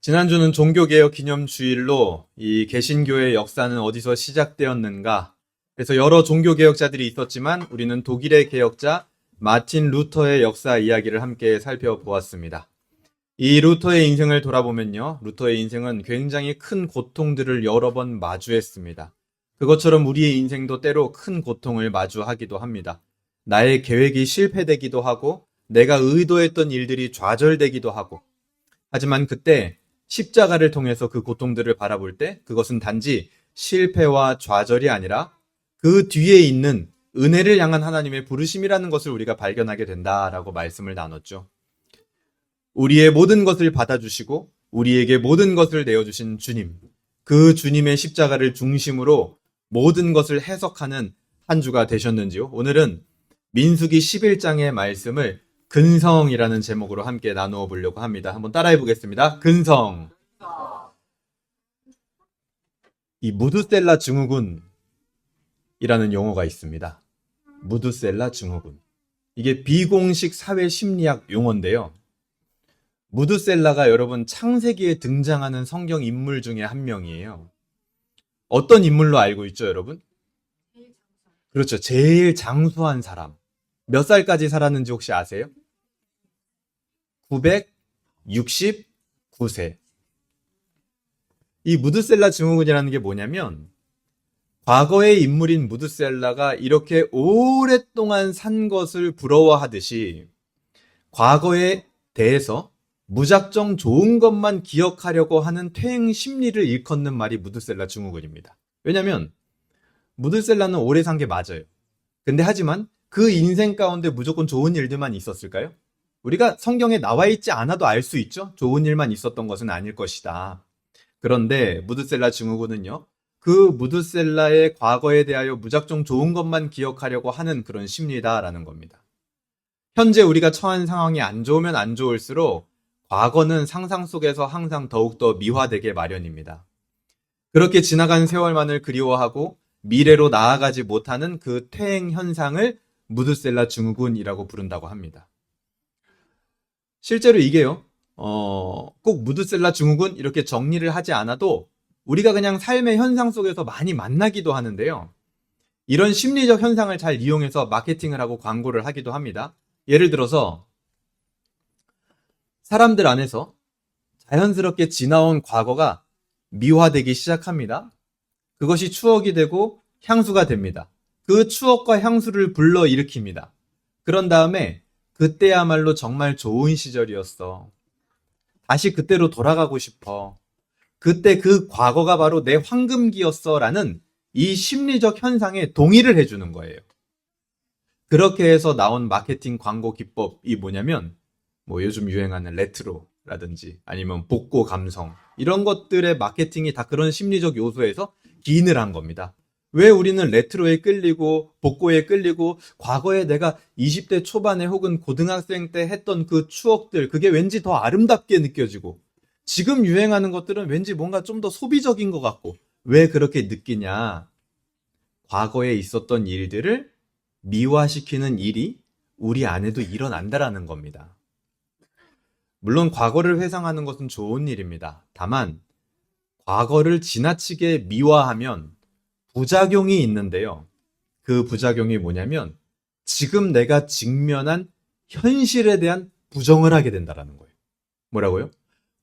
지난주는 종교개혁 기념주일로 이 개신교의 역사는 어디서 시작되었는가? 그래서 여러 종교개혁자들이 있었지만 우리는 독일의 개혁자 마틴 루터의 역사 이야기를 함께 살펴보았습니다. 이 루터의 인생을 돌아보면요. 루터의 인생은 굉장히 큰 고통들을 여러 번 마주했습니다. 그것처럼 우리의 인생도 때로 큰 고통을 마주하기도 합니다. 나의 계획이 실패되기도 하고 내가 의도했던 일들이 좌절되기도 하고 하지만 그때 십자가를 통해서 그 고통들을 바라볼 때 그것은 단지 실패와 좌절이 아니라 그 뒤에 있는 은혜를 향한 하나님의 부르심이라는 것을 우리가 발견하게 된다라고 말씀을 나눴죠. 우리의 모든 것을 받아주시고 우리에게 모든 것을 내어주신 주님, 그 주님의 십자가를 중심으로 모든 것을 해석하는 한 주가 되셨는지요? 오늘은 민수기 11장의 말씀을 근성이라는 제목으로 함께 나누어 보려고 합니다. 한번 따라해 보겠습니다. 근성. 이 무드셀라 증후군이라는 용어가 있습니다. 무드셀라 증후군. 이게 비공식 사회 심리학 용어인데요. 무드셀라가 여러분 창세기에 등장하는 성경 인물 중에 한 명이에요. 어떤 인물로 알고 있죠, 여러분? 그렇죠. 제일 장수한 사람. 몇 살까지 살았는지 혹시 아세요? 969세. 이 무드셀라 증후군이라는 게 뭐냐면 과거의 인물인 무드셀라가 이렇게 오랫동안 산 것을 부러워하듯이 과거에 대해서 무작정 좋은 것만 기억하려고 하는 퇴행 심리를 일컫는 말이 무드셀라 증후군입니다. 왜냐하면 무드셀라는 오래 산 게 맞아요. 근데 하지만 그 인생 가운데 무조건 좋은 일들만 있었을까요? 우리가 성경에 나와 있지 않아도 알 수 있죠. 좋은 일만 있었던 것은 아닐 것이다. 그런데 무드셀라 증후군은요. 그 무드셀라의 과거에 대하여 무작정 좋은 것만 기억하려고 하는 그런 심리다라는 겁니다. 현재 우리가 처한 상황이 안 좋으면 안 좋을수록 과거는 상상 속에서 항상 더욱더 미화되게 마련입니다. 그렇게 지나간 세월만을 그리워하고 미래로 나아가지 못하는 그 퇴행 현상을 무드셀라 증후군이라고 부른다고 합니다. 실제로 이게요, 꼭 무드셀라 증후군 이렇게 정리를 하지 않아도 우리가 그냥 삶의 현상 속에서 많이 만나기도 하는데요. 이런 심리적 현상을 잘 이용해서 마케팅을 하고 광고를 하기도 합니다. 예를 들어서 사람들 안에서 자연스럽게 지나온 과거가 미화되기 시작합니다. 그것이 추억이 되고 향수가 됩니다. 그 추억과 향수를 불러일으킵니다. 그런 다음에 그때야말로 정말 좋은 시절이었어. 다시 그때로 돌아가고 싶어. 그때 그 과거가 바로 내 황금기였어 라는 이 심리적 현상에 동의를 해주는 거예요. 그렇게 해서 나온 마케팅 광고 기법이 뭐냐면 뭐 요즘 유행하는 레트로라든지 아니면 복고 감성 이런 것들의 마케팅이 다 그런 심리적 요소에서 기인을 한 겁니다. 왜 우리는 레트로에 끌리고 복고에 끌리고 과거에 내가 20대 초반에 혹은 고등학생 때 했던 그 추억들 그게 왠지 더 아름답게 느껴지고 지금 유행하는 것들은 왠지 뭔가 좀 더 소비적인 것 같고 왜 그렇게 느끼냐? 과거에 있었던 일들을 미화시키는 일이 우리 안에도 일어난다라는 겁니다. 물론 과거를 회상하는 것은 좋은 일입니다. 다만 과거를 지나치게 미화하면 부작용이 있는데요. 그 부작용이 뭐냐면 지금 내가 직면한 현실에 대한 부정을 하게 된다는 거예요. 뭐라고요?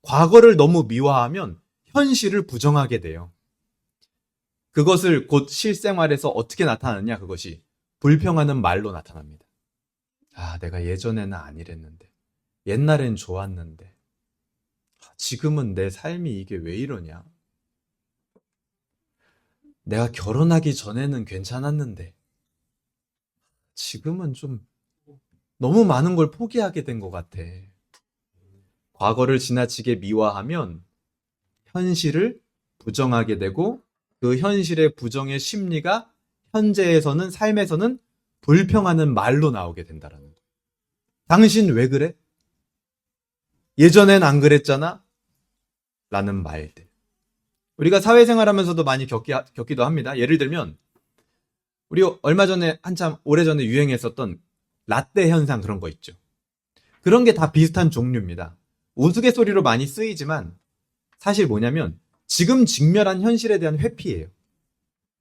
과거를 너무 미화하면 현실을 부정하게 돼요. 그것을 곧 실생활에서 어떻게 나타나느냐 그것이 불평하는 말로 나타납니다. 아, 내가 예전에는 안 이랬는데 옛날엔 좋았는데 지금은 내 삶이 이게 왜 이러냐? 내가 결혼하기 전에는 괜찮았는데 지금은 좀 너무 많은 걸 포기하게 된 것 같아. 과거를 지나치게 미화하면 현실을 부정하게 되고 그 현실의 부정의 심리가 현재에서는 삶에서는 불평하는 말로 나오게 된다는 거예요. 당신 왜 그래? 예전엔 안 그랬잖아? 라는 말들. 우리가 사회생활하면서도 많이 겪기도 합니다. 예를 들면 우리 얼마 전에 한참 오래전에 유행했었던 라떼 현상 그런 거 있죠. 그런 게 다 비슷한 종류입니다. 우스갯소리로 많이 쓰이지만 사실 뭐냐면 지금 직면한 현실에 대한 회피예요.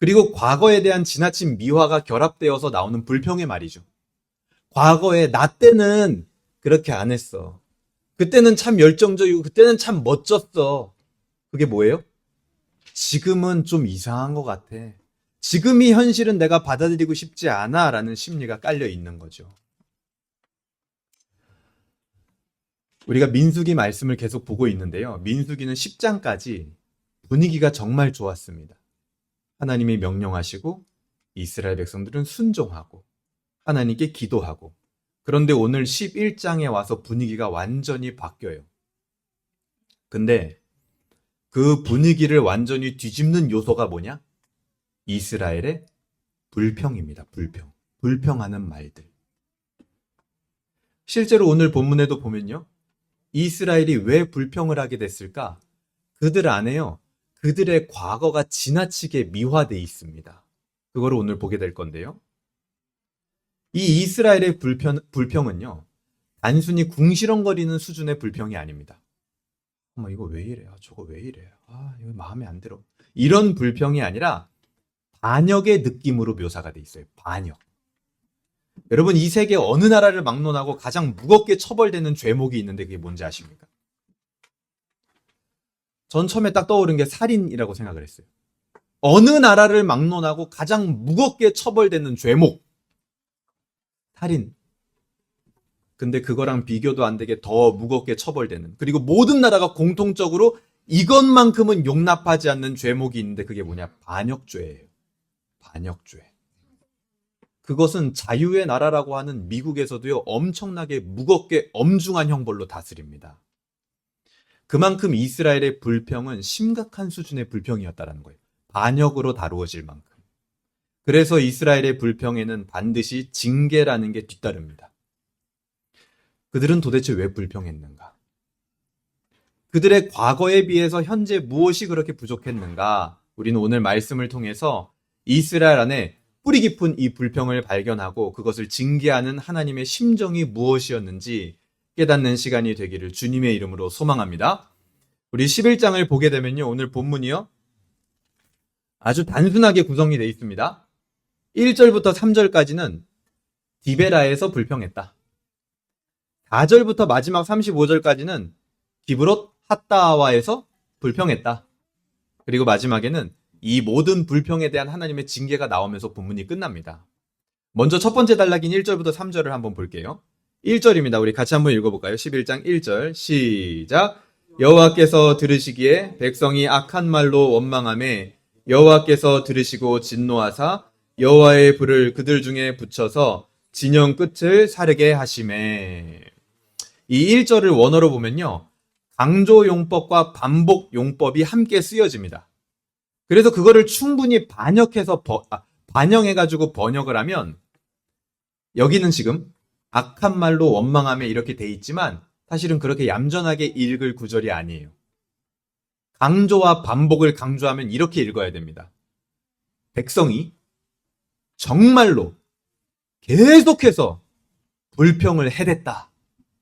그리고 과거에 대한 지나친 미화가 결합되어서 나오는 불평의 말이죠. 과거에 나 때는 그렇게 안 했어. 그때는 참 열정적이고 그때는 참 멋졌어. 그게 뭐예요? 지금은 좀 이상한 것 같아. 지금 이 현실은 내가 받아들이고 싶지 않아 라는 심리가 깔려 있는 거죠. 우리가 민수기 말씀을 계속 보고 있는데요. 민수기는 10장까지 분위기가 정말 좋았습니다. 하나님이 명령하시고 이스라엘 백성들은 순종하고 하나님께 기도하고, 그런데 오늘 11장에 와서 분위기가 완전히 바뀌어요. 근데 그 분위기를 완전히 뒤집는 요소가 뭐냐? 이스라엘의 불평입니다. 불평. 불평하는 말들. 실제로 오늘 본문에도 보면요. 이스라엘이 왜 불평을 하게 됐을까? 그들 안에요. 그들의 과거가 지나치게 미화되어 있습니다. 그거를 오늘 보게 될 건데요. 이 이스라엘의 불평은요. 단순히 궁시렁거리는 수준의 불평이 아닙니다. 어머, 이거 왜 이래? 저거 왜 이래? 이거 마음에 안 들어. 이런 불평이 아니라 반역의 느낌으로 묘사가 돼 있어요. 반역. 여러분, 이 세계 어느 나라를 막론하고 가장 무겁게 처벌되는 죄목이 있는데 그게 뭔지 아십니까? 전 처음에 딱 떠오른 게 살인이라고 생각을 했어요. 어느 나라를 막론하고 가장 무겁게 처벌되는 죄목. 살인. 근데 그거랑 비교도 안 되게 더 무겁게 처벌되는, 그리고 모든 나라가 공통적으로 이것만큼은 용납하지 않는 죄목이 있는데 그게 뭐냐? 반역죄예요. 반역죄. 그것은 자유의 나라라고 하는 미국에서도요, 엄청나게 무겁게 엄중한 형벌로 다스립니다. 그만큼 이스라엘의 불평은 심각한 수준의 불평이었다는 거예요. 반역으로 다루어질 만큼. 그래서 이스라엘의 불평에는 반드시 징계라는 게 뒤따릅니다. 그들은 도대체 왜 불평했는가? 그들의 과거에 비해서 현재 무엇이 그렇게 부족했는가? 우리는 오늘 말씀을 통해서 이스라엘 안에 뿌리 깊은 이 불평을 발견하고 그것을 징계하는 하나님의 심정이 무엇이었는지 깨닫는 시간이 되기를 주님의 이름으로 소망합니다. 우리 11장을 보게 되면요. 오늘 본문이요. 아주 단순하게 구성이 되어 있습니다. 1절부터 3절까지는 디베라에서 불평했다. 4절부터 마지막 35절까지는 기브롯 핫다와에서 불평했다. 그리고 마지막에는 이 모든 불평에 대한 하나님의 징계가 나오면서 본문이 끝납니다. 먼저 첫 번째 단락인 1절부터 3절을 한번 볼게요. 1절입니다. 우리 같이 한번 읽어볼까요? 11장 1절 시작. 여호와께서 들으시기에 백성이 악한 말로 원망하매 여호와께서 들으시고 진노하사 여호와의 불을 그들 중에 붙여서 진영 끝을 사르게 하시매. 이 1절을 원어로 보면요. 강조용법과 반복용법이 함께 쓰여집니다. 그래서 그거를 충분히 반영해가지고 번역을 하면 여기는 지금 악한 말로 원망하며 이렇게 돼 있지만 사실은 그렇게 얌전하게 읽을 구절이 아니에요. 강조와 반복을 강조하면 이렇게 읽어야 됩니다. 백성이 정말로 계속해서 불평을 해댔다.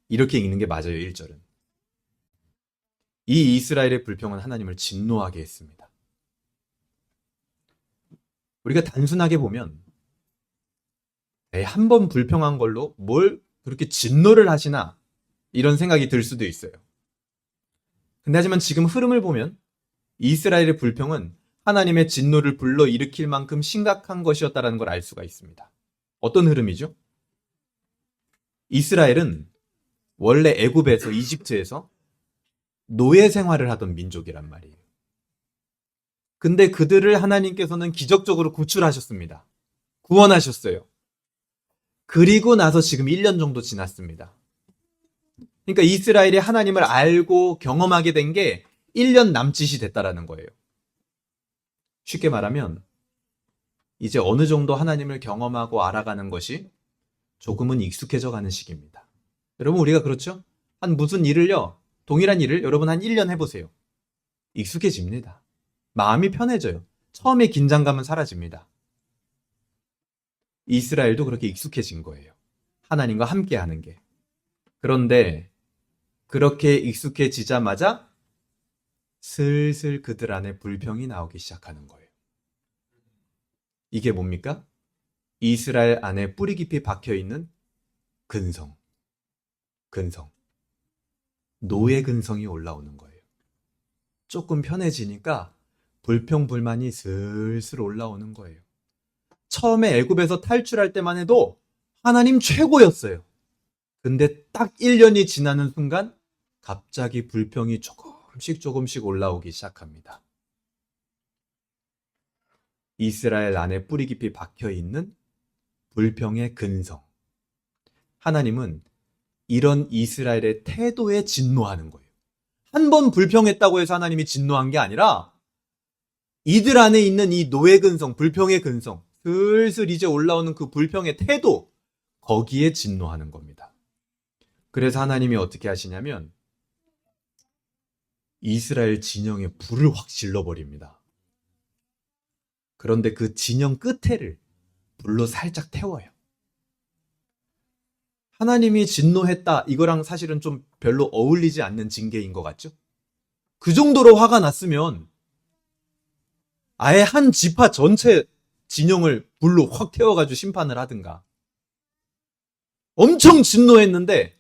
이렇게 읽는 게 맞아요, 1절은. 이 이스라엘의 불평은 하나님을 진노하게 했습니다. 우리가 단순하게 보면 한 번 불평한 걸로 뭘 그렇게 진노를 하시나 이런 생각이 들 수도 있어요. 근데 하지만 지금 흐름을 보면 이스라엘의 불평은 하나님의 진노를 불러일으킬 만큼 심각한 것이었다는 걸 알 수가 있습니다. 어떤 흐름이죠? 이스라엘은 원래 애굽에서, 이집트에서 노예 생활을 하던 민족이란 말이에요. 근데 그들을 하나님께서는 기적적으로 구출하셨습니다. 구원하셨어요. 그리고 나서 지금 1년 정도 지났습니다. 그러니까 이스라엘이 하나님을 알고 경험하게 된 게 1년 남짓이 됐다라는 거예요. 쉽게 말하면 이제 어느 정도 하나님을 경험하고 알아가는 것이 조금은 익숙해져 가는 시기입니다. 여러분, 우리가 그렇죠? 한 무슨 일을요, 동일한 일을 여러분 한 1년 해보세요. 익숙해집니다. 마음이 편해져요. 처음에 긴장감은 사라집니다. 이스라엘도 그렇게 익숙해진 거예요. 하나님과 함께 하는 게. 그런데 그렇게 익숙해지자마자 슬슬 그들 안에 불평이 나오기 시작하는 거예요. 이게 뭡니까? 이스라엘 안에 뿌리 깊이 박혀있는 근성. 노예 근성이 올라오는 거예요. 조금 편해지니까 불평, 불만이 슬슬 올라오는 거예요. 처음에 애굽에서 탈출할 때만 해도 하나님 최고였어요. 근데 딱 1년이 지나는 순간 갑자기 불평이 조금씩 올라오기 시작합니다. 이스라엘 안에 뿌리 깊이 박혀있는 불평의 근성. 하나님은 이런 이스라엘의 태도에 진노하는 거예요. 한 번 불평했다고 해서 하나님이 진노한 게 아니라 이들 안에 있는 이 노예 근성, 불평의 근성, 슬슬 이제 올라오는 그 불평의 태도, 거기에 진노하는 겁니다. 그래서 하나님이 어떻게 하시냐면 이스라엘 진영에 불을 확 질러버립니다. 그런데 그 진영 끝에를 불로 살짝 태워요. 하나님이 진노했다, 이거랑 사실은 좀 별로 어울리지 않는 징계인 것 같죠? 그 정도로 화가 났으면 아예 한 지파 전체 진영을 불로 확 태워가지고 심판을 하든가. 엄청 진노했는데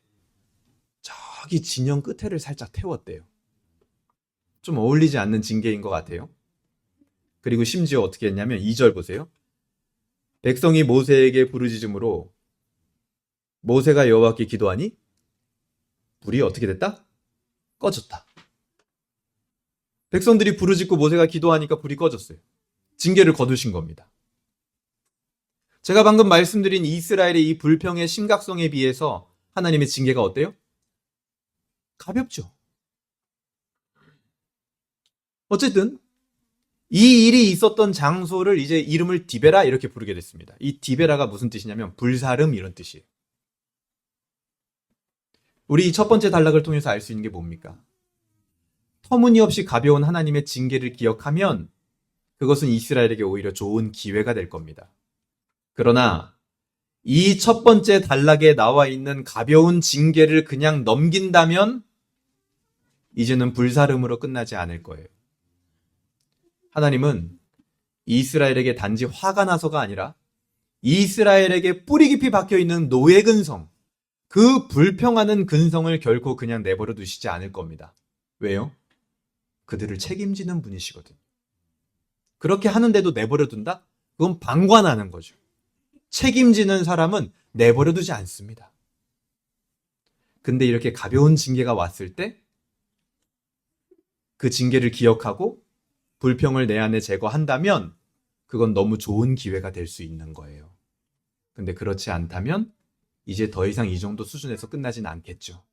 저기 진영 끝에를 살짝 태웠대요. 좀 어울리지 않는 징계인 것 같아요. 그리고 심지어 어떻게 했냐면 2절 보세요. 백성이 모세에게 부르짖음으로 모세가 여호와께 기도하니 불이 어떻게 됐다? 꺼졌다. 백성들이 부르짖고 모세가 기도하니까 불이 꺼졌어요. 징계를 거두신 겁니다. 제가 방금 말씀드린 이스라엘의 이 불평의 심각성에 비해서 하나님의 징계가 어때요? 가볍죠. 어쨌든 이 일이 있었던 장소를 이제 이름을 디베라 이렇게 부르게 됐습니다. 이 디베라가 무슨 뜻이냐면 불사름 이런 뜻이에요. 우리 첫 번째 단락을 통해서 알 수 있는 게 뭡니까? 터무니없이 가벼운 하나님의 징계를 기억하면 그것은 이스라엘에게 오히려 좋은 기회가 될 겁니다. 그러나 이 첫 번째 단락에 나와 있는 가벼운 징계를 그냥 넘긴다면 이제는 불사름으로 끝나지 않을 거예요. 하나님은 이스라엘에게 단지 화가 나서가 아니라 이스라엘에게 뿌리 깊이 박혀있는 노예 근성, 그 불평하는 근성을 결코 그냥 내버려 두시지 않을 겁니다. 왜요? 그들을 책임지는 분이시거든요. 그렇게 하는데도 내버려 둔다? 그건 방관하는 거죠. 책임지는 사람은 내버려 두지 않습니다. 근데 이렇게 가벼운 징계가 왔을 때 그 징계를 기억하고 불평을 내 안에 제거한다면 그건 너무 좋은 기회가 될 수 있는 거예요. 근데 그렇지 않다면 이제 더 이상 이 정도 수준에서 끝나진 않겠죠.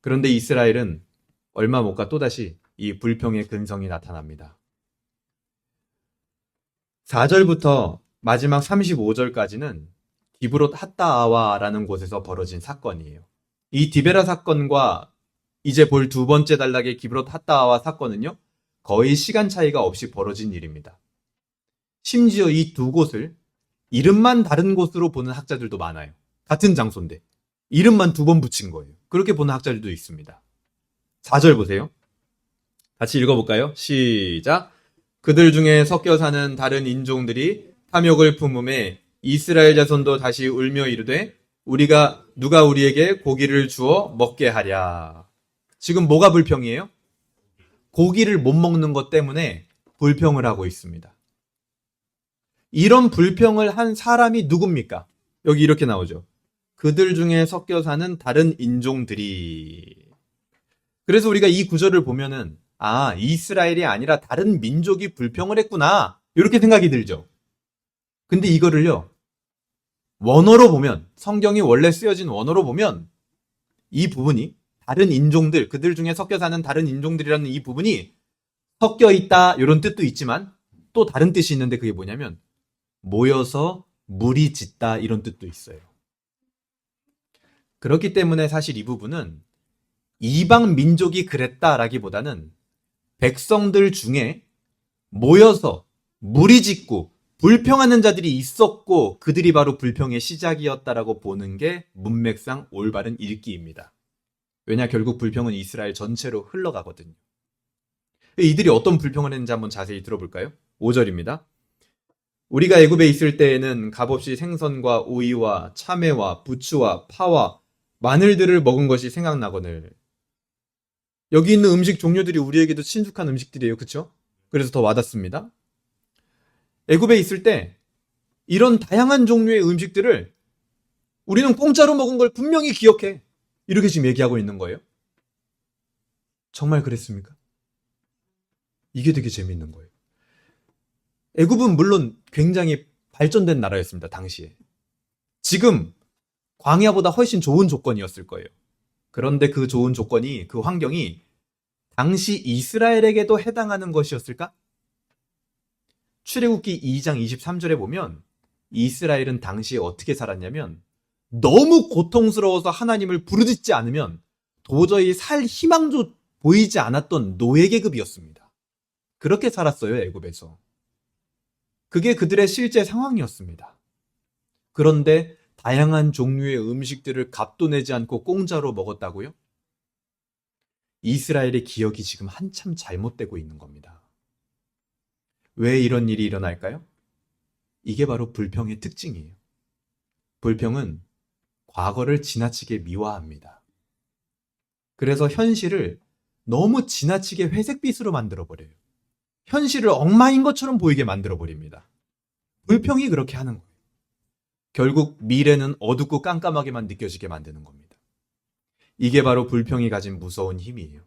그런데 이스라엘은 얼마 못 가 또다시 이 불평의 근성이 나타납니다. 4절부터 마지막 35절까지는 디브롯 핫다아와라는 곳에서 벌어진 사건이에요. 이 디베라 사건과 이제 볼 두 번째 단락의 기브롯 핫다아와 사건은요, 거의 시간 차이가 없이 벌어진 일입니다. 심지어 이 두 곳을 이름만 다른 곳으로 보는 학자들도 많아요. 같은 장소인데 이름만 두 번 붙인 거예요. 그렇게 보는 학자들도 있습니다. 4절 보세요. 같이 읽어볼까요? 시작. 그들 중에 섞여 사는 다른 인종들이 탐욕을 품음에 이스라엘 자손도 다시 울며 이르되 누가 우리에게 고기를 주어 먹게 하랴. 지금 뭐가 불평이에요? 고기를 못 먹는 것 때문에 불평을 하고 있습니다. 이런 불평을 한 사람이 누굽니까? 여기 이렇게 나오죠. 그들 중에 섞여 사는 다른 인종들이. 그래서 우리가 이 구절을 보면은 이스라엘이 아니라 다른 민족이 불평을 했구나, 이렇게 생각이 들죠. 근데 이거를요, 원어로 보면, 성경이 원래 쓰여진 원어로 보면 이 부분이 다른 인종들, 그들 중에 섞여 사는 다른 인종들이라는 이 부분이 섞여 있다 이런 뜻도 있지만 또 다른 뜻이 있는데 그게 뭐냐면 모여서 물이 짙다 이런 뜻도 있어요. 그렇기 때문에 사실 이 부분은 이방 민족이 그랬다라기보다는 백성들 중에 모여서 무리짓고 불평하는 자들이 있었고 그들이 바로 불평의 시작이었다라고 보는 게 문맥상 올바른 읽기입니다. 왜냐, 결국 불평은 이스라엘 전체로 흘러가거든요. 이들이 어떤 불평을 했는지 한번 자세히 들어볼까요? 5절입니다. 우리가 애굽에 있을 때에는 값없이 생선과 오이와 참외와 부추와 파와 마늘들을 먹은 것이 생각나거늘. 여기 있는 음식 종류들이 우리에게도 친숙한 음식들이에요. 그쵸? 그래서 더 와닿습니다. 애굽에 있을 때 이런 다양한 종류의 음식들을 우리는 공짜로 먹은 걸 분명히 기억해. 이렇게 지금 얘기하고 있는 거예요. 정말 그랬습니까? 이게 되게 재밌는 거예요. 애굽은 물론 굉장히 발전된 나라였습니다. 당시에. 지금 광야보다 훨씬 좋은 조건이었을 거예요. 그런데 그 좋은 조건이, 그 환경이 당시 이스라엘에게도 해당하는 것이었을까? 출애굽기 2장 23절에 보면 이스라엘은 당시에 어떻게 살았냐면 너무 고통스러워서 하나님을 부르짖지 않으면 도저히 살 희망도 보이지 않았던 노예 계급이었습니다. 그렇게 살았어요, 애굽에서. 그게 그들의 실제 상황이었습니다. 그런데 다양한 종류의 음식들을 값도 내지 않고 공짜로 먹었다고요? 이스라엘의 기억이 지금 한참 잘못되고 있는 겁니다. 왜 이런 일이 일어날까요? 이게 바로 불평의 특징이에요. 불평은 과거를 지나치게 미화합니다. 그래서 현실을 너무 지나치게 회색빛으로 만들어버려요. 현실을 엉망인 것처럼 보이게 만들어버립니다. 불평이 그렇게 하는 거예요. 결국 미래는 어둡고 깜깜하게만 느껴지게 만드는 겁니다. 이게 바로 불평이 가진 무서운 힘이에요.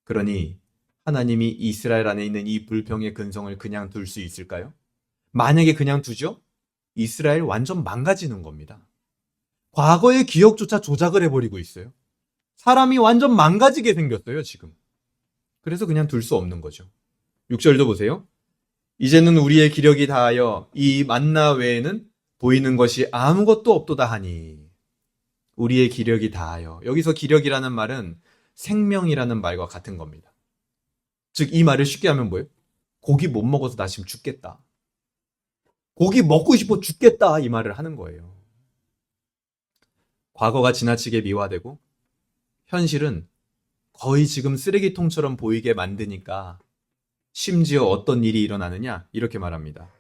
그러니 하나님이 이스라엘 안에 있는 이 불평의 근성을 그냥 둘 수 있을까요? 만약에 그냥 두죠? 이스라엘 완전 망가지는 겁니다. 과거의 기억조차 조작을 해버리고 있어요. 사람이 완전 망가지게 생겼어요, 지금. 그래서 그냥 둘 수 없는 거죠. 6절도 보세요. 이제는 우리의 기력이 다하여 이 만나 외에는 보이는 것이 아무것도 없도다 하니. 우리의 기력이 다하여. 여기서 기력이라는 말은 생명이라는 말과 같은 겁니다. 즉, 이 말을 쉽게 하면 뭐예요? 고기 못 먹어서 나 지금 죽겠다. 고기 먹고 싶어 죽겠다. 이 말을 하는 거예요. 과거가 지나치게 미화되고 현실은 거의 지금 쓰레기통처럼 보이게 만드니까 심지어 어떤 일이 일어나느냐? 이렇게 말합니다.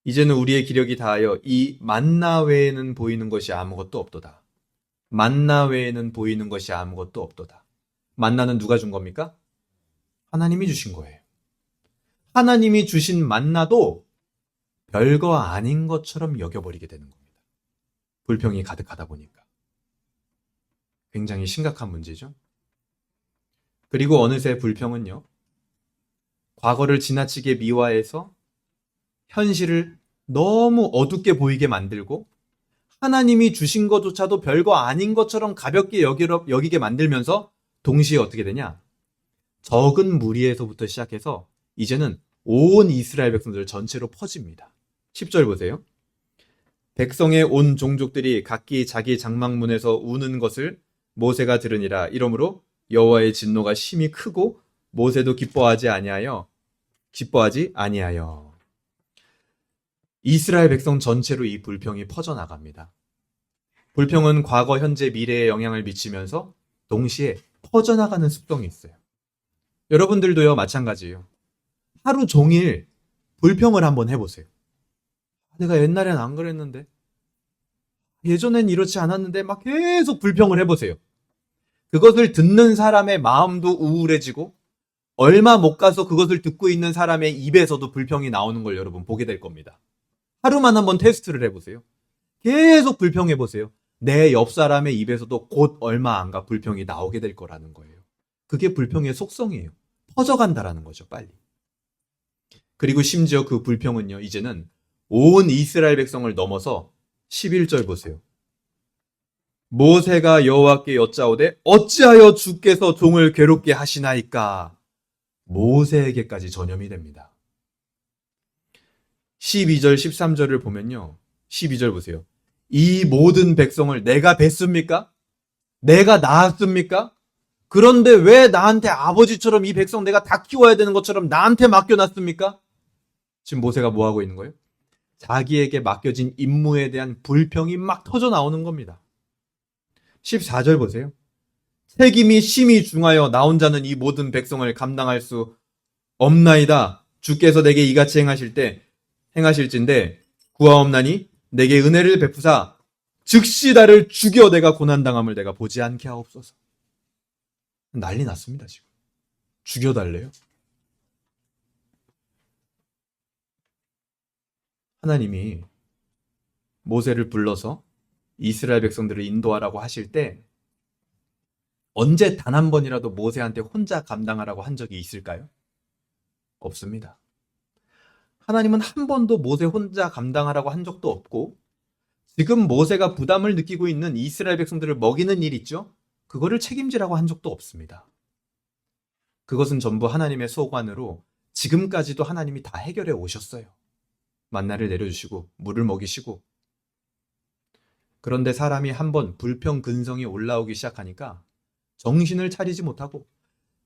이제는 우리의 기력이 다하여 이 만나 외에는 보이는 것이 아무것도 없도다. 만나 외에는 보이는 것이 아무것도 없도다. 만나는 누가 준 겁니까? 하나님이 주신 거예요. 하나님이 주신 만나도 별거 아닌 것처럼 여겨버리게 되는 겁니다. 불평이 가득하다 보니까. 굉장히 심각한 문제죠. 그리고 어느새 불평은요, 과거를 지나치게 미화해서 현실을 너무 어둡게 보이게 만들고 하나님이 주신 것조차도 별거 아닌 것처럼 가볍게 여기게 만들면서 동시에 어떻게 되냐? 적은 무리에서부터 시작해서 이제는 온 이스라엘 백성들 전체로 퍼집니다. 10절 보세요. 백성의 온 종족들이 각기 자기 장막문에서 우는 것을 모세가 들으니라. 이러므로 여호와의 진노가 심히 크고 모세도 기뻐하지 아니하여. 이스라엘 백성 전체로 이 불평이 퍼져나갑니다. 불평은 과거, 현재, 미래에 영향을 미치면서 동시에 퍼져나가는 습성이 있어요. 여러분들도요, 마찬가지예요. 하루 종일 불평을 한번 해보세요. 내가 옛날엔 안 그랬는데, 예전엔 이렇지 않았는데 막 계속 불평을 해보세요. 그것을 듣는 사람의 마음도 우울해지고 얼마 못 가서 그것을 듣고 있는 사람의 입에서도 불평이 나오는 걸 여러분 보게 될 겁니다. 하루만 한번 테스트를 해보세요. 계속 불평해보세요. 내 옆 사람의 입에서도 곧 얼마 안 가 불평이 나오게 될 거라는 거예요. 그게 불평의 속성이에요. 퍼져간다라는 거죠, 빨리. 그리고 심지어 그 불평은요, 이제는 온 이스라엘 백성을 넘어서 11절 보세요. 모세가 여호와께 여짜오되 어찌하여 주께서 종을 괴롭게 하시나이까? 모세에게까지 전염이 됩니다. 12절 13절을 보면요, 12절 보세요. 이 모든 백성을 내가 뵀습니까? 내가 낳았습니까? 그런데 왜 나한테 아버지처럼 이 백성 내가 다 키워야 되는 것처럼 나한테 맡겨놨습니까? 지금 모세가 뭐 하고 있는 거예요? 자기에게 맡겨진 임무에 대한 불평이 막 터져 나오는 겁니다. 14절 보세요. 책임이 심히 중하여 나 혼자는 이 모든 백성을 감당할 수 없나이다. 주께서 내게 이같이 행하실진데 구하옵나니 내게 은혜를 베푸사 즉시 나를 죽여 내가 고난당함을 내가 보지 않게 하옵소서. 난리 났습니다, 지금. 죽여달래요. 하나님이 모세를 불러서 이스라엘 백성들을 인도하라고 하실 때 언제 단 한 번이라도 모세한테 혼자 감당하라고 한 적이 있을까요? 없습니다. 하나님은 한 번도 모세 혼자 감당하라고 한 적도 없고 지금 모세가 부담을 느끼고 있는 이스라엘 백성들을 먹이는 일 있죠? 그거를 책임지라고 한 적도 없습니다. 그것은 전부 하나님의 소관으로 지금까지도 하나님이 다 해결해 오셨어요. 만나를 내려주시고 물을 먹이시고. 그런데 사람이 한번 불평근성이 올라오기 시작하니까 정신을 차리지 못하고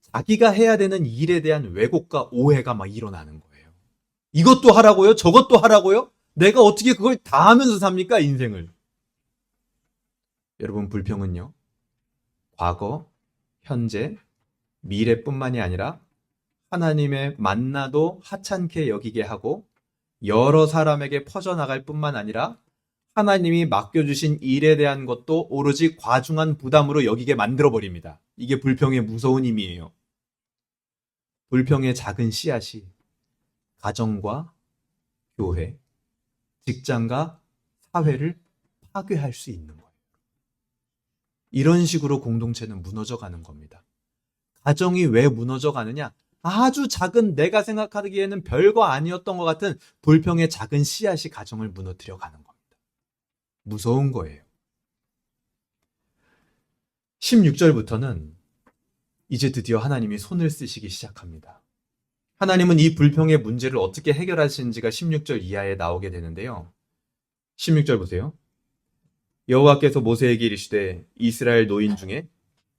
자기가 해야 되는 일에 대한 왜곡과 오해가 막 일어나는 거예요. 이것도 하라고요? 저것도 하라고요? 내가 어떻게 그걸 다 하면서 삽니까? 인생을. 여러분, 불평은요, 과거, 현재, 미래뿐만이 아니라 하나님의 만나도 하찮게 여기게 하고 여러 사람에게 퍼져나갈 뿐만 아니라 하나님이 맡겨주신 일에 대한 것도 오로지 과중한 부담으로 여기게 만들어버립니다. 이게 불평의 무서운 힘이에요. 불평의 작은 씨앗이 가정과 교회, 직장과 사회를 파괴할 수 있는 거예요. 이런 식으로 공동체는 무너져 가는 겁니다. 가정이 왜 무너져 가느냐? 아주 작은 내가 생각하기에는 별거 아니었던 것 같은 불평의 작은 씨앗이 가정을 무너뜨려 가는 겁니다. 무서운 거예요. 16절부터는 이제 드디어 하나님이 손을 쓰시기 시작합니다. 하나님은 이 불평의 문제를 어떻게 해결하시는지가 16절 이하에 나오게 되는데요. 16절 보세요. 여호와께서 모세에게 이르시되 이스라엘 노인 중에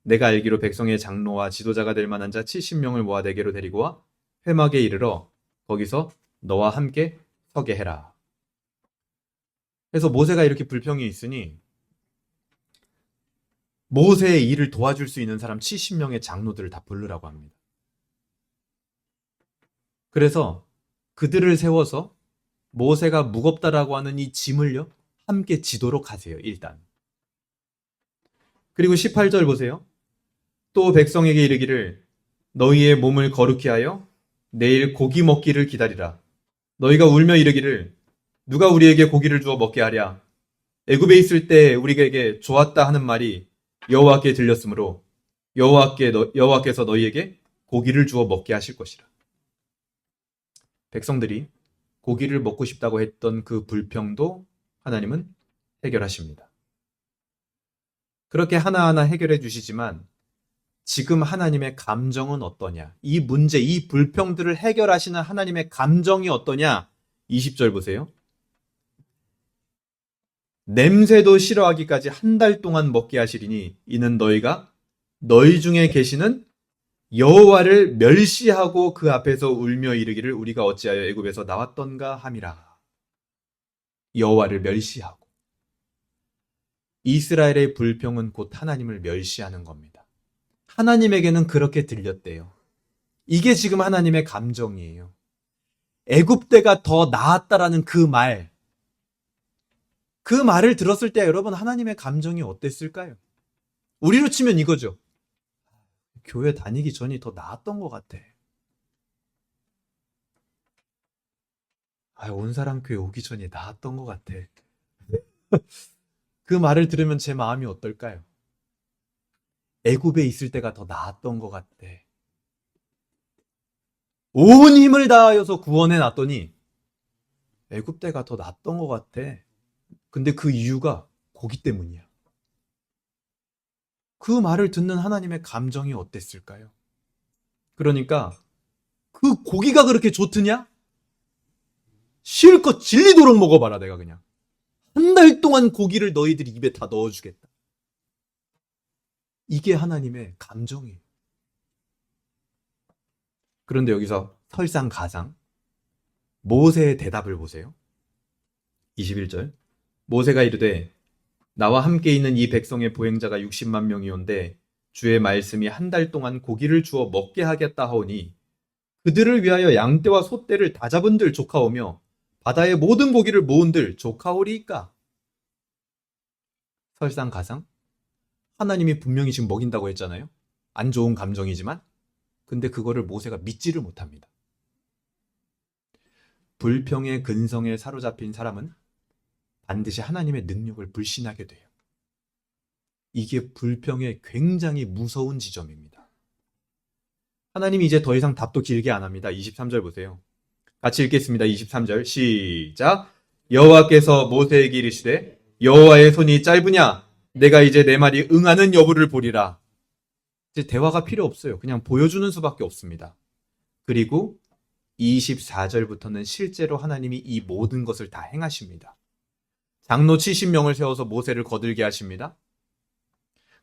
내가 알기로 백성의 장로와 지도자가 될 만한 자 70명을 모아 내게로 데리고 와 회막에 이르러 거기서 너와 함께 서게 해라. 그래서 모세가 이렇게 불평이 있으니 모세의 일을 도와줄 수 있는 사람 70명의 장로들을 다 부르라고 합니다. 그래서 그들을 세워서 모세가 무겁다라고 하는 이 짐을요, 함께 지도록 하세요, 일단. 그리고 18절 보세요. 또 백성에게 이르기를 너희의 몸을 거룩히 하여 내일 고기 먹기를 기다리라. 너희가 울며 이르기를 누가 우리에게 고기를 주어 먹게 하랴. 애굽에 있을 때 우리에게 좋았다 하는 말이 여호와께 들렸으므로 여호와께서 너희에게 고기를 주어 먹게 하실 것이라. 백성들이 고기를 먹고 싶다고 했던 그 불평도 하나님은 해결하십니다. 그렇게 하나하나 해결해 주시지만 지금 하나님의 감정은 어떠냐? 이 문제, 이 불평들을 해결하시는 하나님의 감정이 어떠냐? 20절 보세요. 냄새도 싫어하기까지 한 달 동안 먹게 하시리니 이는 너희가 너희 중에 계시는 여호와를 멸시하고 그 앞에서 울며 이르기를 우리가 어찌하여 애굽에서 나왔던가 함이라. 여호와를 멸시하고. 이스라엘의 불평은 곧 하나님을 멸시하는 겁니다. 하나님에게는 그렇게 들렸대요. 이게 지금 하나님의 감정이에요. 애굽때가 더 나았다라는 그 말. 그 말을 들었을 때 여러분 하나님의 감정이 어땠을까요? 우리로 치면 이거죠. 교회 다니기 전이 더 나았던 것 같아. 온사람 교회 오기 전이 나았던 것 같아. 그 말을 들으면 제 마음이 어떨까요? 애굽에 있을 때가 더 나았던 것 같아. 온 힘을 다하여서 구원해 놨더니 애굽 때가 더 낫던 것 같아. 근데 그 이유가 고기 때문이야. 그 말을 듣는 하나님의 감정이 어땠을까요? 그러니까 그 고기가 그렇게 좋드냐? 실컷 질리도록 먹어봐라 내가 그냥. 한 달 동안 고기를 너희들이 입에 다 넣어주겠다. 이게 하나님의 감정이에요. 그런데 여기서 설상가상 모세의 대답을 보세요. 21절 모세가 이르되 나와 함께 있는 이 백성의 보행자가 60만 명이온데 주의 말씀이 한 달 동안 고기를 주어 먹게 하겠다 하오니 그들을 위하여 양떼와 소떼를 다 잡은들 조카오며 바다의 모든 고기를 모은들 조카오리이까. 설상가상? 하나님이 분명히 지금 먹인다고 했잖아요. 안 좋은 감정이지만. 근데 그거를 모세가 믿지를 못합니다. 불평의 근성에 사로잡힌 사람은 반드시 하나님의 능력을 불신하게 돼요. 이게 불평의 굉장히 무서운 지점입니다. 하나님이 이제 더 이상 답도 길게 안 합니다. 23절 보세요. 같이 읽겠습니다. 23절 시작. 여호와께서 모세에게 이르시되 여호와의 손이 짧으냐? 내가 이제 내 말이 응하는 여부를 보리라. 이제 대화가 필요 없어요. 그냥 보여주는 수밖에 없습니다. 그리고 24절부터는 실제로 하나님이 이 모든 것을 다 행하십니다. 장로 70명을 세워서 모세를 거들게 하십니다.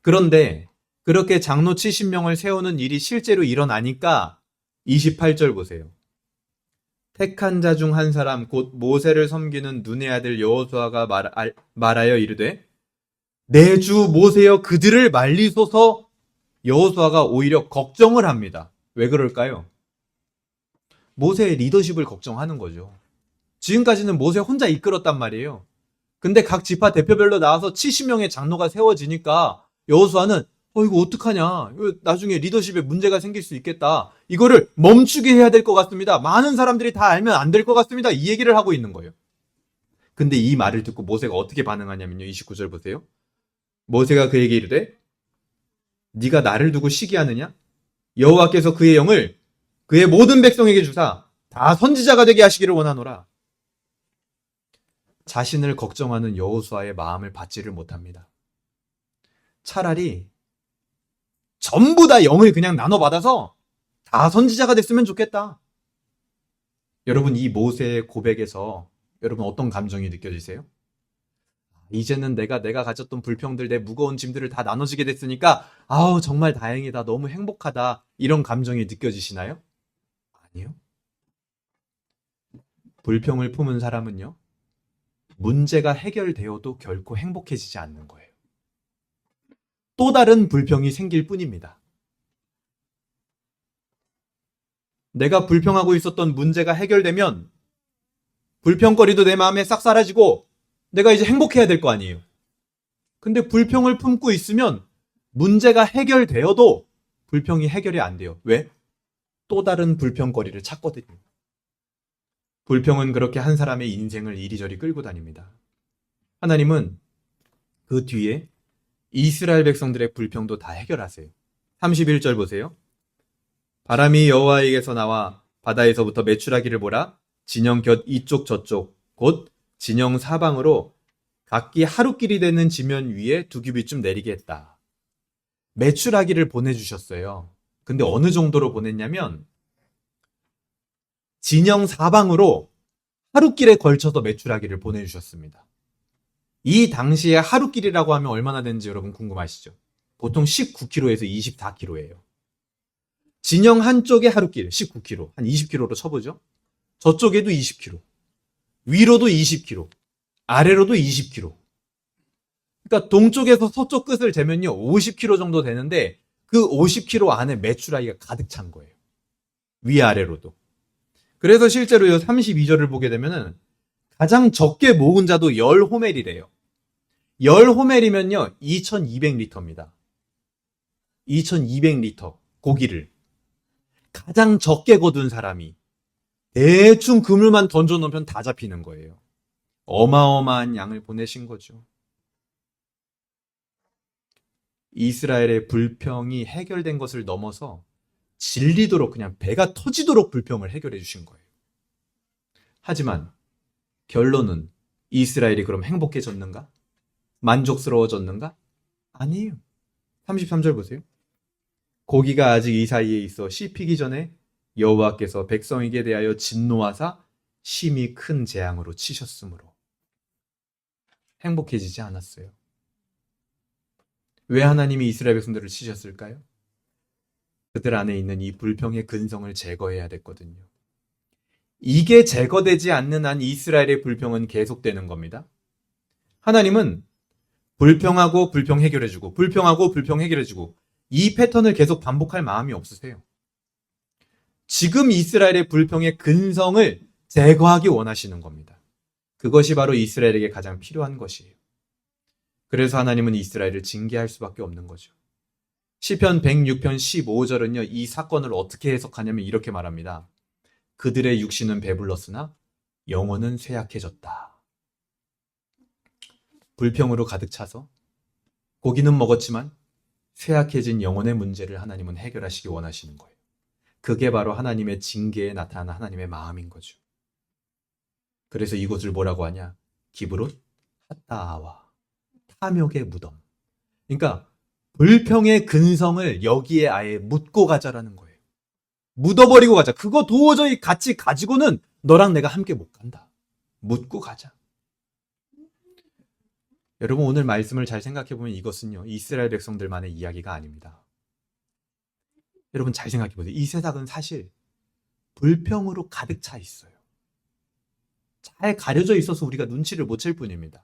그런데 그렇게 장로 70명을 세우는 일이 실제로 일어나니까 28절 보세요. 택한 자 중 한 사람 곧 모세를 섬기는 눈의 아들 여호수아가 말하여 이르되 내 주 모세여 그들을 말리소서. 여호수아가 오히려 걱정을 합니다. 왜 그럴까요? 모세의 리더십을 걱정하는 거죠. 지금까지는 모세 혼자 이끌었단 말이에요. 근데 각 지파 대표별로 나와서 70명의 장로가 세워지니까 여호수아는 이거 어떡하냐. 이거 나중에 리더십에 문제가 생길 수 있겠다. 이거를 멈추게 해야 될 것 같습니다. 많은 사람들이 다 알면 안 될 것 같습니다. 이 얘기를 하고 있는 거예요. 근데 이 말을 듣고 모세가 어떻게 반응하냐면요. 29절 보세요. 모세가 그에게 이르되 네가 나를 두고 시기하느냐? 여호와께서 그의 영을 그의 모든 백성에게 주사 다 선지자가 되게 하시기를 원하노라. 자신을 걱정하는 여호수아의 마음을 받지를 못합니다. 차라리 전부 다 영을 그냥 나눠받아서 다 선지자가 됐으면 좋겠다. 여러분, 이 모세의 고백에서 여러분 어떤 감정이 느껴지세요? 이제는 내가 가졌던 불평들, 내 무거운 짐들을 다 나눠지게 됐으니까 아우 정말 다행이다, 너무 행복하다, 이런 감정이 느껴지시나요? 아니요. 불평을 품은 사람은요, 문제가 해결되어도 결코 행복해지지 않는 거예요. 또 다른 불평이 생길 뿐입니다. 내가 불평하고 있었던 문제가 해결되면 불평거리도 내 마음에 싹 사라지고 내가 이제 행복해야 될 거 아니에요. 근데 불평을 품고 있으면 문제가 해결되어도 불평이 해결이 안 돼요. 왜? 또 다른 불평거리를 찾거든요. 불평은 그렇게 한 사람의 인생을 이리저리 끌고 다닙니다. 하나님은 그 뒤에 이스라엘 백성들의 불평도 다 해결하세요. 31절 보세요. 바람이 여호와에게서 나와 바다에서부터 메추라기를 몰아 진영 곁 이쪽 저쪽 곧 진영 사방으로 각기 하루길이 되는 지면 위에 2규빗쯤 내리게 했다. 메추라기를 보내주셨어요. 근데 어느 정도로 보냈냐면 진영 사방으로 하루길에 걸쳐서 메추라기를 보내주셨습니다. 이 당시에 하루길이라고 하면 얼마나 되는지 여러분 궁금하시죠? 보통 19km에서 24km예요. 진영 한쪽에 하루길 19km, 한 20km로 쳐보죠. 저쪽에도 20km, 위로도 20km, 아래로도 20km. 그러니까 동쪽에서 서쪽 끝을 재면요 50km 정도 되는데 그 50km 안에 메추라기가 가득 찬 거예요. 위아래로도. 그래서 실제로 이 32절을 보게 되면은 가장 적게 모은 자도 10호멜이래요. 10호멜이면요 2200리터입니다. 2200리터 고기를 가장 적게 거둔 사람이 대충 그물만 던져놓으면 다 잡히는 거예요. 어마어마한 양을 보내신 거죠. 이스라엘의 불평이 해결된 것을 넘어서 질리도록 그냥 배가 터지도록 불평을 해결해 주신 거예요. 하지만 결론은 이스라엘이 그럼 행복해졌는가? 만족스러워졌는가? 아니에요. 33절 보세요. 고기가 아직 이 사이에 있어 씹히기 전에 여호와께서 백성에게 대하여 진노하사 심히 큰 재앙으로 치셨으므로 행복해지지 않았어요. 왜 하나님이 이스라엘 백성들을 치셨을까요? 그들 안에 있는 이 불평의 근성을 제거해야 됐거든요. 이게 제거되지 않는 한 이스라엘의 불평은 계속되는 겁니다. 하나님은 불평하고 불평 해결해주고, 불평하고 불평 해결해주고, 이 패턴을 계속 반복할 마음이 없으세요. 지금 이스라엘의 불평의 근성을 제거하기 원하시는 겁니다. 그것이 바로 이스라엘에게 가장 필요한 것이에요. 그래서 하나님은 이스라엘을 징계할 수밖에 없는 거죠. 시편 106편 15절은요, 이 사건을 어떻게 해석하냐면 이렇게 말합니다. 그들의 육신은 배불렀으나 영혼은 쇠약해졌다. 불평으로 가득 차서 고기는 먹었지만 쇠약해진 영혼의 문제를 하나님은 해결하시기 원하시는 거예요. 그게 바로 하나님의 징계에 나타나는 하나님의 마음인 거죠. 그래서 이곳을 뭐라고 하냐? 기브롯 핫다와 탐욕의 무덤. 그러니까 불평의 근성을 여기에 아예 묻고 가자라는 거예요. 묻어버리고 가자. 그거 도저히 같이 가지고는 너랑 내가 함께 못 간다. 묻고 가자. 여러분, 오늘 말씀을 잘 생각해보면 이것은요, 이스라엘 백성들만의 이야기가 아닙니다. 여러분 잘 생각해보세요. 이 세상은 사실 불평으로 가득 차 있어요. 잘 가려져 있어서 우리가 눈치를 못 챌 뿐입니다.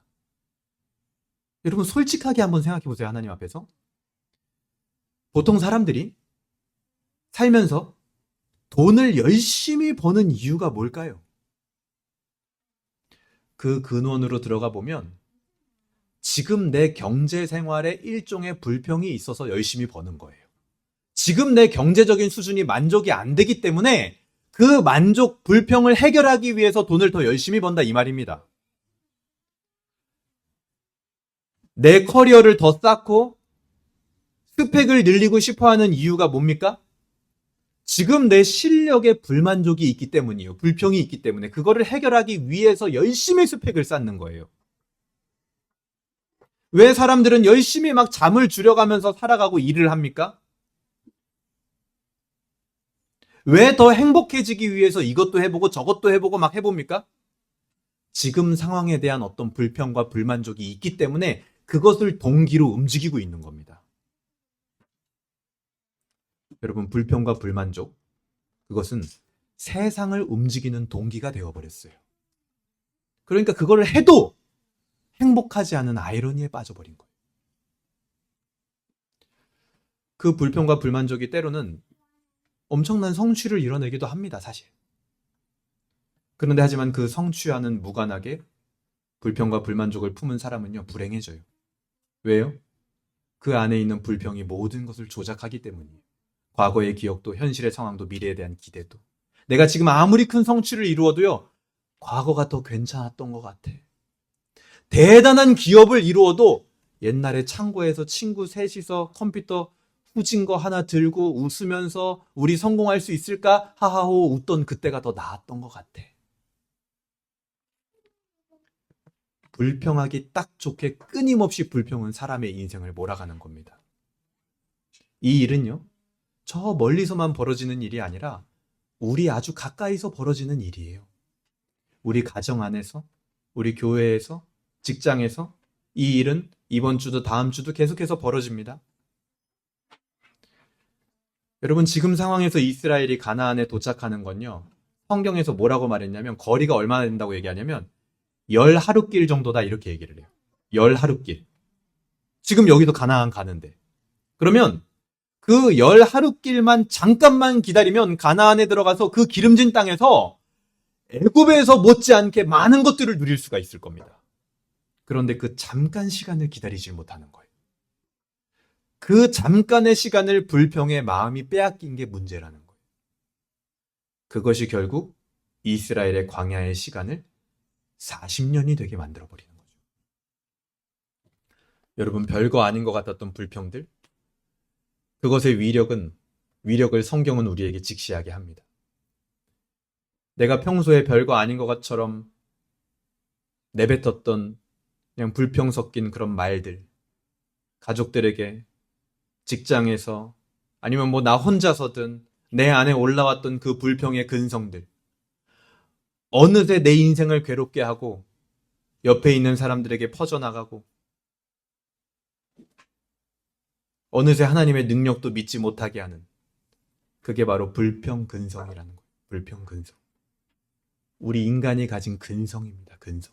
여러분 솔직하게 한번 생각해보세요. 하나님 앞에서. 보통 사람들이 살면서 돈을 열심히 버는 이유가 뭘까요? 그 근원으로 들어가 보면 지금 내 경제 생활에 일종의 불평이 있어서 열심히 버는 거예요. 지금 내 경제적인 수준이 만족이 안 되기 때문에 그 만족, 불평을 해결하기 위해서 돈을 더 열심히 번다 이 말입니다. 내 커리어를 더 쌓고 스펙을 늘리고 싶어하는 이유가 뭡니까? 지금 내 실력에 불만족이 있기 때문이에요. 불평이 있기 때문에 그거를 해결하기 위해서 열심히 스펙을 쌓는 거예요. 왜 사람들은 열심히 막 잠을 줄여가면서 살아가고 일을 합니까? 왜 더 행복해지기 위해서 이것도 해보고 저것도 해보고 막 해봅니까? 지금 상황에 대한 어떤 불평과 불만족이 있기 때문에 그것을 동기로 움직이고 있는 겁니다. 여러분, 불평과 불만족, 그것은 세상을 움직이는 동기가 되어버렸어요. 그러니까 그걸 해도 행복하지 않은 아이러니에 빠져버린 거예요. 그 불평과 불만족이 때로는 엄청난 성취를 이뤄내기도 합니다, 사실. 그런데 하지만 그 성취와는 무관하게 불평과 불만족을 품은 사람은요, 불행해져요. 왜요? 그 안에 있는 불평이 모든 것을 조작하기 때문이에요. 과거의 기억도, 현실의 상황도, 미래에 대한 기대도. 내가 지금 아무리 큰 성취를 이루어도요, 과거가 더 괜찮았던 것 같아. 대단한 기업을 이루어도 옛날에 창고에서 친구 셋이서 컴퓨터 후진 거 하나 들고 웃으면서 우리 성공할 수 있을까? 하하호 웃던 그때가 더 나았던 것 같아. 불평하기 딱 좋게 끊임없이 불평은 사람의 인생을 몰아가는 겁니다. 이 일은요, 저 멀리서만 벌어지는 일이 아니라 우리 아주 가까이서 벌어지는 일이에요. 우리 가정 안에서, 우리 교회에서, 직장에서 이 일은 이번 주도 다음 주도 계속해서 벌어집니다. 여러분, 지금 상황에서 이스라엘이 가나안에 도착하는 건요, 성경에서 뭐라고 말했냐면 거리가 얼마나 된다고 얘기하냐면 10하룻길 정도다 이렇게 얘기를 해요. 10하룻길. 지금 여기도 가나안 가는데. 그러면 그 10하룻길만 잠깐만 기다리면 가나안에 들어가서 그 기름진 땅에서 애굽에서 못지않게 많은 것들을 누릴 수가 있을 겁니다. 그런데 그 잠깐 시간을 기다리지 못하는 거예요. 그 잠깐의 시간을 불평의 마음이 빼앗긴 게 문제라는 거예요. 그것이 결국 이스라엘의 광야의 시간을 40년이 되게 만들어버리는 거죠. 여러분, 별거 아닌 것 같았던 불평들, 그것의 위력을 성경은 우리에게 직시하게 합니다. 내가 평소에 별거 아닌 것처럼 내뱉었던 그냥 불평 섞인 그런 말들, 가족들에게, 직장에서, 아니면 뭐 나 혼자서든 내 안에 올라왔던 그 불평의 근성들, 어느새 내 인생을 괴롭게 하고 옆에 있는 사람들에게 퍼져나가고 어느새 하나님의 능력도 믿지 못하게 하는, 그게 바로 불평 근성이라는 거예요. 불평 근성. 우리 인간이 가진 근성입니다. 근성.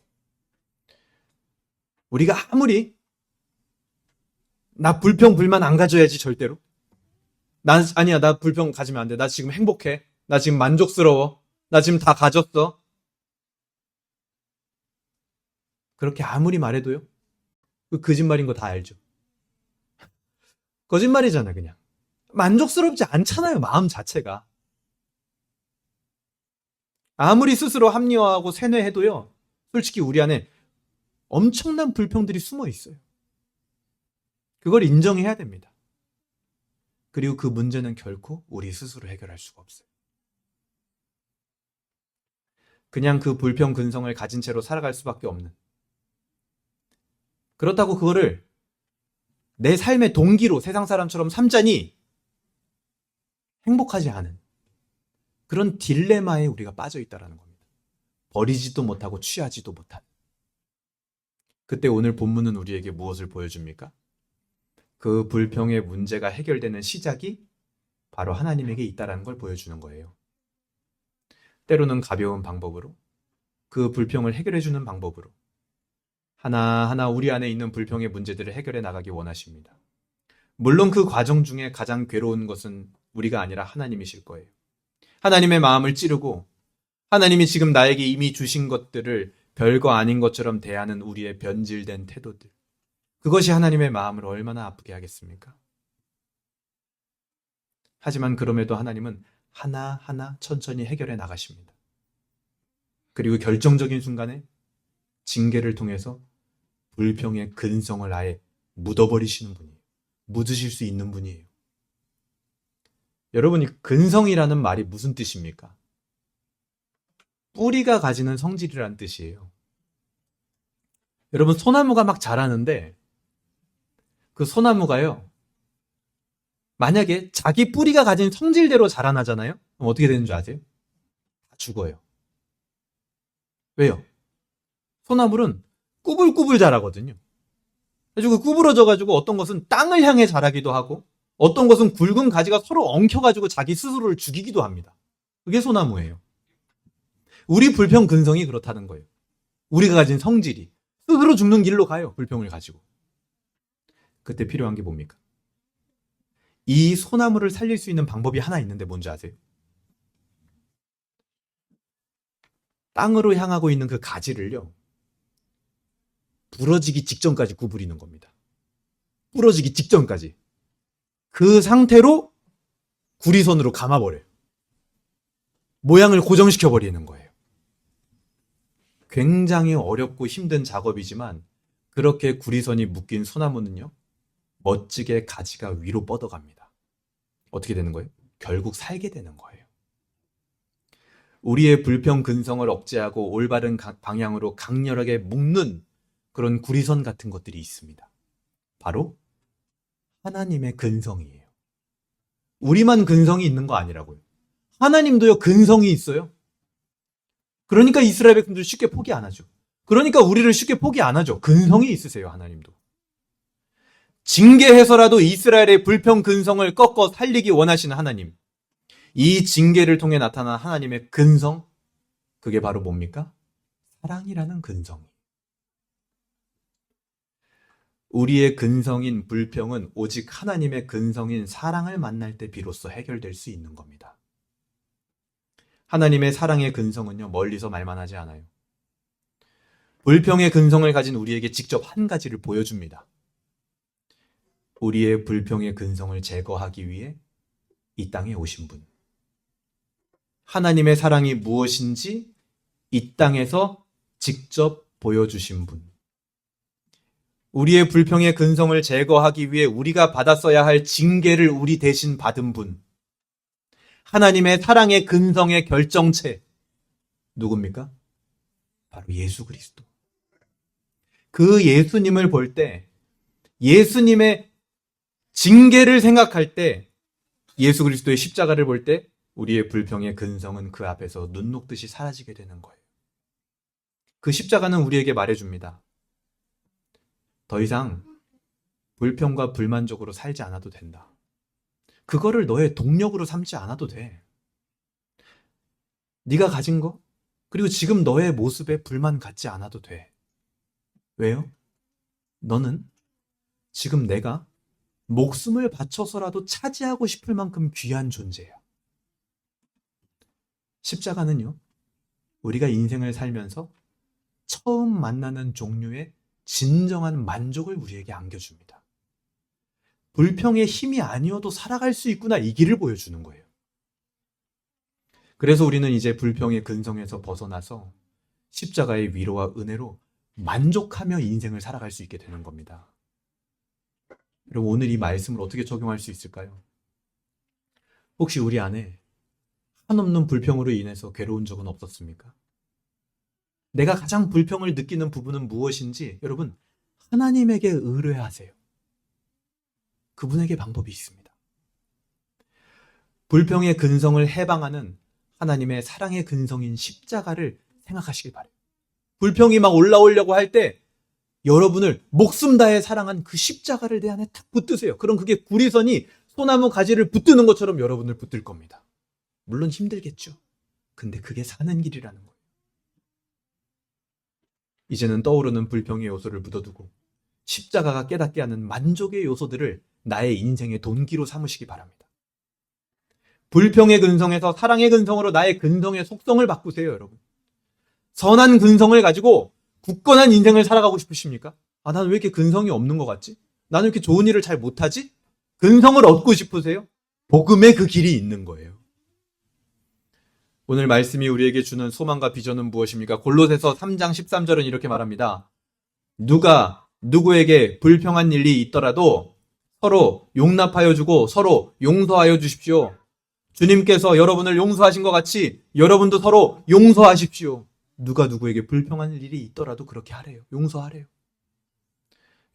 우리가 아무리 나 불평, 불만 안 가져야지, 절대로. 아니야, 나 불평 가지면 안 돼. 나 지금 행복해. 나 지금 만족스러워. 나 지금 다 가졌어. 그렇게 아무리 말해도요. 그 거짓말인 거 다 알죠. 거짓말이잖아, 그냥. 만족스럽지 않잖아요, 마음 자체가. 아무리 스스로 합리화하고 세뇌해도요. 솔직히 우리 안에 엄청난 불평들이 숨어 있어요. 그걸 인정해야 됩니다. 그리고 그 문제는 결코 우리 스스로 해결할 수가 없어요. 그냥 그 불평 근성을 가진 채로 살아갈 수밖에 없는. 그렇다고 그거를 내 삶의 동기로 세상 사람처럼 삼자니 행복하지 않은 그런 딜레마에 우리가 빠져 있다는 겁니다. 버리지도 못하고 취하지도 못한. 그때 오늘 본문은 우리에게 무엇을 보여줍니까? 그 불평의 문제가 해결되는 시작이 바로 하나님에게 있다는 걸 보여주는 거예요. 때로는 가벼운 방법으로, 그 불평을 해결해주는 방법으로 하나하나 우리 안에 있는 불평의 문제들을 해결해 나가기 원하십니다. 물론 그 과정 중에 가장 괴로운 것은 우리가 아니라 하나님이실 거예요. 하나님의 마음을 찌르고 하나님이 지금 나에게 이미 주신 것들을 별거 아닌 것처럼 대하는 우리의 변질된 태도들. 그것이 하나님의 마음을 얼마나 아프게 하겠습니까? 하지만 그럼에도 하나님은 하나하나 천천히 해결해 나가십니다. 그리고 결정적인 순간에 징계를 통해서 불평의 근성을 아예 묻어버리시는 분이에요. 묻으실 수 있는 분이에요. 여러분, 이 근성이라는 말이 무슨 뜻입니까? 뿌리가 가지는 성질이라는 뜻이에요. 여러분, 소나무가 막 자라는데 그 소나무가요, 만약에 자기 뿌리가 가진 성질대로 자라나잖아요? 그럼 어떻게 되는 줄 아세요? 다 죽어요. 왜요? 소나물은 꾸불꾸불 자라거든요. 그래서 구부러져가지고 어떤 것은 땅을 향해 자라기도 하고 어떤 것은 굵은 가지가 서로 엉켜가지고 자기 스스로를 죽이기도 합니다. 그게 소나무예요. 우리 불평 근성이 그렇다는 거예요. 우리가 가진 성질이 스스로 죽는 길로 가요. 불평을 가지고. 그때 필요한 게 뭡니까? 이 소나무를 살릴 수 있는 방법이 하나 있는데 뭔지 아세요? 땅으로 향하고 있는 그 가지를요, 부러지기 직전까지 구부리는 겁니다. 부러지기 직전까지. 그 상태로 구리선으로 감아버려요. 모양을 고정시켜버리는 거예요. 굉장히 어렵고 힘든 작업이지만 그렇게 구리선이 묶인 소나무는요, 멋지게 가지가 위로 뻗어갑니다. 어떻게 되는 거예요? 결국 살게 되는 거예요. 우리의 불평 근성을 억제하고 올바른 방향으로 강렬하게 묶는 그런 구리선 같은 것들이 있습니다. 바로 하나님의 근성이에요. 우리만 근성이 있는 거 아니라고요. 하나님도요, 근성이 있어요. 그러니까 이스라엘 백성들 쉽게 포기 안 하죠. 그러니까 우리를 쉽게 포기 안 하죠. 근성이 있으세요, 하나님도. 징계해서라도 이스라엘의 불평 근성을 꺾어 살리기 원하시는 하나님. 이 징계를 통해 나타난 하나님의 근성, 그게 바로 뭡니까? 사랑이라는 근성이. 우리의 근성인 불평은 오직 하나님의 근성인 사랑을 만날 때 비로소 해결될 수 있는 겁니다. 하나님의 사랑의 근성은요, 멀리서 말만 하지 않아요. 불평의 근성을 가진 우리에게 직접 한 가지를 보여줍니다. 우리의 불평의 근성을 제거하기 위해 이 땅에 오신 분. 하나님의 사랑이 무엇인지 이 땅에서 직접 보여주신 분. 우리의 불평의 근성을 제거하기 위해 우리가 받았어야 할 징계를 우리 대신 받은 분. 하나님의 사랑의 근성의 결정체. 누굽니까? 바로 예수 그리스도. 그 예수님을 볼 때, 예수님의 징계를 생각할 때, 예수 그리스도의 십자가를 볼 때 우리의 불평의 근성은 그 앞에서 눈 녹듯이 사라지게 되는 거예요. 그 십자가는 우리에게 말해줍니다. 더 이상 불평과 불만족으로 살지 않아도 된다. 그거를 너의 동력으로 삼지 않아도 돼. 네가 가진 거, 그리고 지금 너의 모습에 불만 갖지 않아도 돼. 왜요? 너는 지금 내가 목숨을 바쳐서라도 차지하고 싶을 만큼 귀한 존재예요. 십자가는요, 우리가 인생을 살면서 처음 만나는 종류의 진정한 만족을 우리에게 안겨줍니다. 불평의 힘이 아니어도 살아갈 수 있구나, 이 길을 보여주는 거예요. 그래서 우리는 이제 불평의 근성에서 벗어나서 십자가의 위로와 은혜로 만족하며 인생을 살아갈 수 있게 되는 겁니다. 여러분, 오늘 이 말씀을 어떻게 적용할 수 있을까요? 혹시 우리 안에 한없는 불평으로 인해서 괴로운 적은 없었습니까? 내가 가장 불평을 느끼는 부분은 무엇인지 여러분, 하나님에게 의뢰하세요. 그분에게 방법이 있습니다. 불평의 근성을 해방하는 하나님의 사랑의 근성인 십자가를 생각하시길 바래요. 불평이 막 올라오려고 할 때 여러분을 목숨 다해 사랑한 그 십자가를 내 안에 탁 붙드세요. 그럼 그게 구리선이 소나무 가지를 붙드는 것처럼 여러분을 붙들 겁니다. 물론 힘들겠죠. 근데 그게 사는 길이라는 거예요. 이제는 떠오르는 불평의 요소를 묻어두고 십자가가 깨닫게 하는 만족의 요소들을 나의 인생의 동기로 삼으시기 바랍니다. 불평의 근성에서 사랑의 근성으로 나의 근성의 속성을 바꾸세요, 여러분. 선한 근성을 가지고 굳건한 인생을 살아가고 싶으십니까? 나는 왜 이렇게 근성이 없는 것 같지? 나는 이렇게 좋은 일을 잘 못하지? 근성을 얻고 싶으세요? 복음의 그 길이 있는 거예요. 오늘 말씀이 우리에게 주는 소망과 비전은 무엇입니까? 골로새서 3장 13절은 이렇게 말합니다. 누가 누구에게 불평한 일이 있더라도 서로 용납하여 주고 서로 용서하여 주십시오. 주님께서 여러분을 용서하신 것 같이 여러분도 서로 용서하십시오. 누가 누구에게 불평한 일이 있더라도 그렇게 하래요. 용서하래요.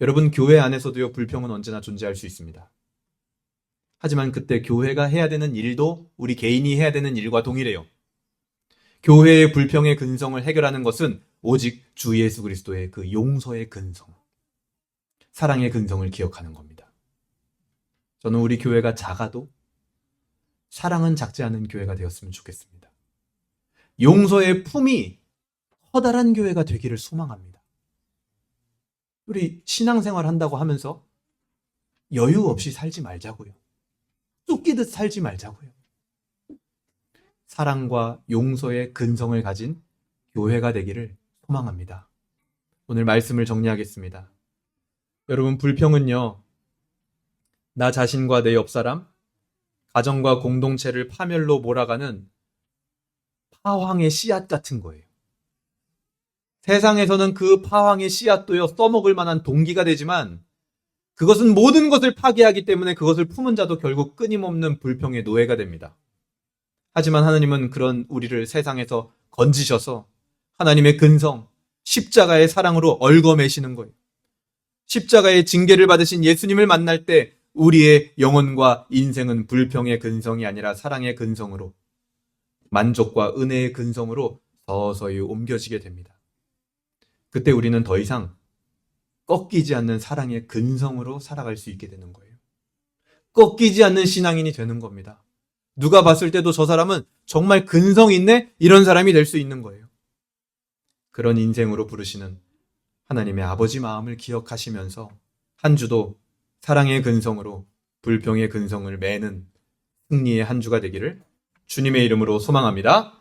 여러분, 교회 안에서도요, 불평은 언제나 존재할 수 있습니다. 하지만 그때 교회가 해야 되는 일도 우리 개인이 해야 되는 일과 동일해요. 교회의 불평의 근성을 해결하는 것은 오직 주 예수 그리스도의 그 용서의 근성, 사랑의 근성을 기억하는 겁니다. 저는 우리 교회가 작아도 사랑은 작지 않은 교회가 되었으면 좋겠습니다. 용서의 품이 커다란 교회가 되기를 소망합니다. 우리 신앙생활 한다고 하면서 여유 없이 살지 말자고요. 쫓기듯 살지 말자고요. 사랑과 용서의 근성을 가진 교회가 되기를 소망합니다. 오늘 말씀을 정리하겠습니다. 여러분, 불평은요, 나 자신과 내 옆사람, 가정과 공동체를 파멸로 몰아가는 파황의 씨앗 같은 거예요. 세상에서는 그 파황의 씨앗도요, 써먹을 만한 동기가 되지만 그것은 모든 것을 파괴하기 때문에 그것을 품은 자도 결국 끊임없는 불평의 노예가 됩니다. 하지만 하나님은 그런 우리를 세상에서 건지셔서 하나님의 근성, 십자가의 사랑으로 얽어매시는 거예요. 십자가의 징계를 받으신 예수님을 만날 때 우리의 영혼과 인생은 불평의 근성이 아니라 사랑의 근성으로, 만족과 은혜의 근성으로 서서히 옮겨지게 됩니다. 그때 우리는 더 이상 꺾이지 않는 사랑의 근성으로 살아갈 수 있게 되는 거예요. 꺾이지 않는 신앙인이 되는 겁니다. 누가 봤을 때도 저 사람은 정말 근성 있네? 이런 사람이 될 수 있는 거예요. 그런 인생으로 부르시는 하나님의 아버지 마음을 기억하시면서 한 주도 사랑의 근성으로 불평의 근성을 매는 승리의 한 주가 되기를 주님의 이름으로 소망합니다.